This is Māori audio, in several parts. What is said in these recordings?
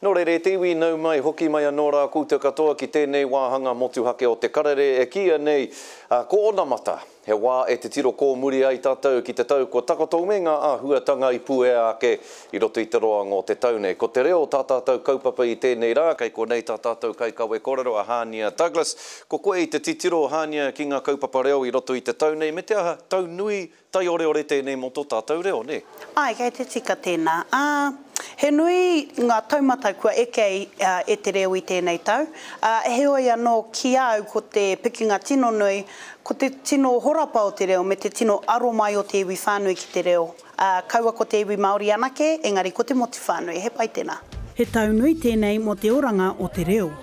Nō reire te iwi nau mai hoki mai anō rā koutou katoa ki tēnei wāhanga motuhake o te karere e kia nei ko ona mata. He wā e te tiro ko muri ai tātou ki te tau ko takotou me ngā āhuatanga i pū e ake i roto i te roa ngō te taunei. Ko te reo tā tātou kaupapa i tēnei rā, kei ko nei tā tātou kai kawe kōrero a Hania Douglas. Ko koe i te titiro Hania ki ngā kaupapa reo i roto i te taunei. Me te aha tau nui tai ore ore tēnei mo tō tātou reo, ne? Ai, kei te tika tēnā. He nui ngā taumata kua eke e te reo i tēnei tau. He oi anō ki au ko te pikinga tino nui, ko te tino horapa o te reo, me te tino aro mai o te iwi whānui ki te reo. Kaua ko te iwi Māori anake, engari ko te motu whānui. He pai tēnā. He tau nui tēnei mo te oranga o te reo.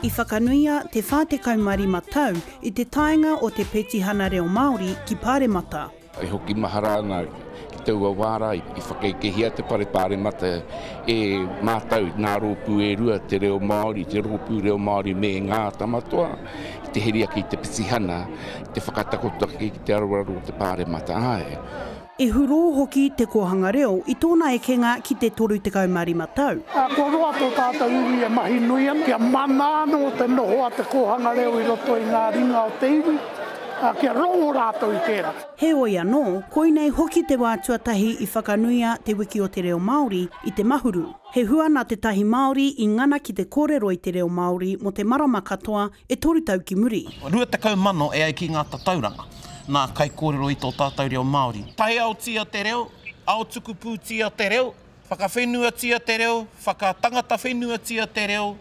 I whakanuia te whātekau marima tau i te taenga o te Petihana Reo Māori ki Pāremata. E hoki maharana ki te ua wāra i whakaikehia te Pāremata e mātau ngā rōpū e rua te reo Māori, te rōpū reo Māori me ngā tamatoa, i te heria ki te Petihana, i te whakatakotaka ki te aroaro o te Pāremata ae. E huro hoki te kohanga reo i tōna ekenga ki te toru te kaumarima tau. Ko roa tō tātou iwi e mahi nui an, kia mana anō te noho a te kohanga reo i roto i ngā ringa o te iwi, kia rongo rātou i tērā. He oi anō, koinei hoki te wā tuatahi i whakanuia te wiki o te reo Māori i te mahuru. He huana te tahi Māori i ngana ki te kōrero i te reo Māori mo te marama katoa e toru tau ki muri. Rua te kaumano e ai ki ngā tatauranga. Nā kai kōrero i tō tātou reo Māori. Tahi au tia te reo, au tukupu tia te reo, whakawhenua tia te reo, whakatangata whenua tia te reo.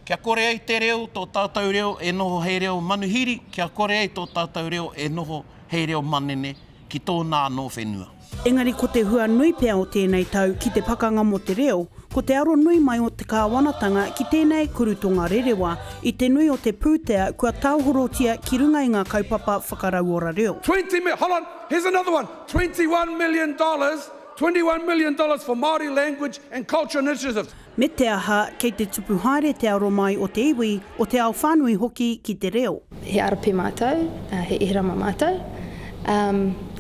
Kia kore ai te reo, tō tātou reo e noho hei reo manuhiri, kia kore ai tō tātou reo e noho hei reo manene ki tōna anō whenua. Engari ko te hua nui pea o tēnei tau ki te pakanga mo te reo, ko te aro nui mai o te kāwanatanga ki tēnei kurutonga rerewa i te nui o te pūtea kua tauhorotia ki runga i ngā kaupapa whakarau ora reo. 20 million, hold on, here's another one. $21 million for Māori language and culture initiatives. Me te aha, kei te tupu haere te aro mai o te iwi o te ao whānui hoki ki te reo. He arapi mātou, he ihirama mātou.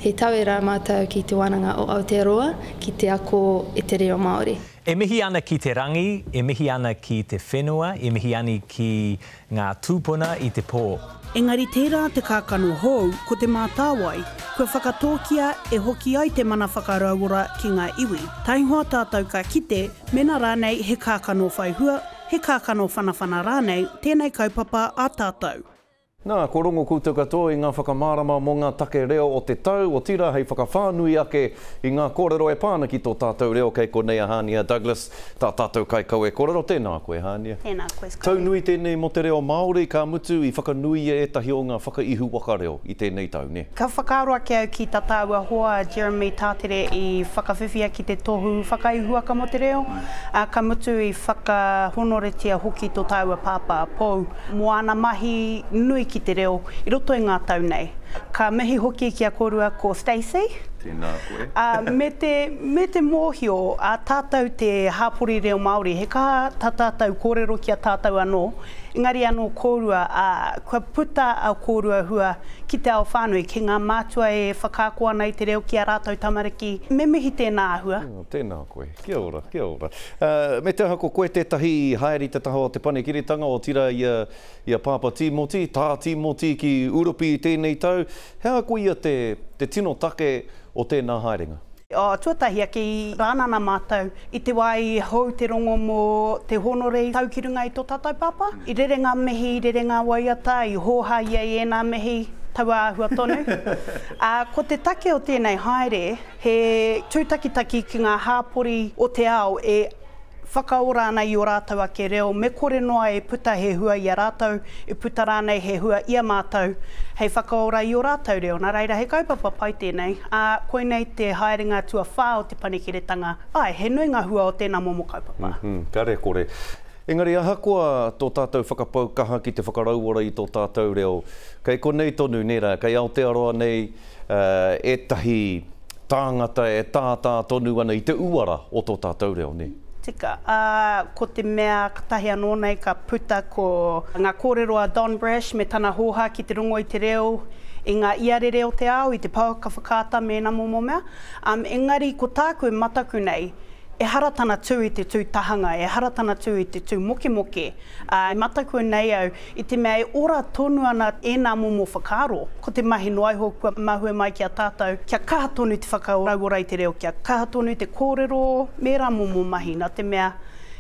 He tauira mātou ki te wānanga o Aotearoa, ki te ako e te reo Māori. E mihi ana ki te rangi, e mihi ana ki te whenua, e mihi ana ki ngā tūpuna i te pō. Engari tērā te kākano hou, ko te mātāwai, kua whakatōkia e hoki ai te mana whakarauora ki ngā iwi. Taihoa tātou ka kite, mena rānei he kākano whaihua, he kākano whanawhana rānei, tēnei kaupapa a tātou. Nā, ko rongo koutou katoa i ngā whakamārama mo ngā take reo o te tau, o tira hei whakawhānui ake i ngā kōrero e pāna ki tō tātou reo kei ko nei a Hania Douglas, tā tātou kai kaue kōrero. Tēnā koe, Hania. Tēnā koe, Skai. Tau nui tēnei mo te reo Māori, ka mutu i whakanui e tahi o ngā whakaihu waka reo i tēnei tau, ne? Ka whakaroa ki au ki tātāua hoa Jeremy Tātere i whakawhiwhia ki te tohu whakaihuaka mo te reo. Ka mutu i whakahonoretia hoki tō tāua pāpā pou. Moana mahi nui ki te reo, i roto i ngā tau nei. Ka mihi hoki kia korua ko Stacey. Tēnā koe. Me te mōhio, tātou te hāpori reo Māori, he kaha tātou kōrero kia tātou anō. Engari anō kōrua, kua puta au kōrua hua ki te ao whānui, ki ngā mātua e whakākoa nei te reo ki a rātou tamariki. Me mihi tēnā ahua. Tēnā koe. Kia ora, kia ora. Me te hako koe tētahi haere te taha o te panekiritanga o tira i a Pāpa Timoti, tā Timoti ki Uropi i tēnei tau. Hea koe ia te tino take o tēnā haerenga? Tuatahi ki rānana mātou i te wai hou te rongo mo te honore tau ki runga i tō tātou papa. I rerenga mihi, i rerenga waiata, i hoha ia i ena mihi taua ahua tonu. Ko te take o tēnei haere, he tūtakitaki ki ngā hāpori o te ao e whakaora ana i o rātou ake reo, me kore noa e puta he hua i a rātou, e puta rānei he hua i a mātou, hei whakaora i o rātou reo. Nā reira, he kaupapa pai tēnei, koe nei te haerenga tua whā o te panekiretanga, he nui ngā hua o tēnā momo kaupapa. Kare kore. Engari, aha koa tō tātou whakapaukaha ki te whakarauora i tō tātou reo. Kei konei tonu nera, kei Aotearoa nei e tahi tāngata e tātā tonu ana i te uara o tō tātou reo, ne? Tika, ko te mea katahi anō nei ka puta ko ngā kōrero a Don Brash me tana hoha ki te rongo i te reo, i ngā iarere o te ao, i te pauka whakāta me nā momo mea. Engari, ko tāku e mataku nei, e haratana tū i te tūtahanga, e haratana tū i te tū moke. E mataku nei au, i te mea e ora tonu ana e nā momo whakaaro. Ko te mahi noaiho kua mahue mai ki a tātou, kia kaha tonu te whakaurauora i te reo, kia kaha tonu te kōrero, me rā momo mahi. Nā te mea,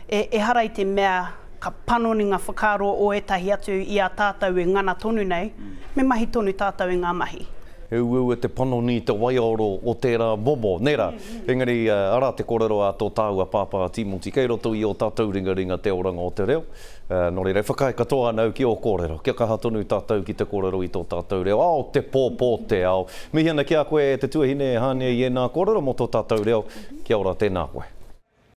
e hara i te mea, ka panoni ngā whakaaro o etahi atu i a tātou e ngana tonu nei, me mahi tonu tātou i ngā mahi. E te panoni te waiaro o tērā momo. Nera, engari ara te kōrero a tō tāua pāpā Timoti, kei roto i o tātou ringa te oranga o te reo. Nō reira, whakai katoa nau ki o kōrero. Kia kaha tonu tātou ki te kōrero i tō tātou reo. Ao te pōpō te ao. Mihi ana ki a koe te tuahine e hāne i e nā kōrero mo tō tātou reo. Kia ora tēnā koe.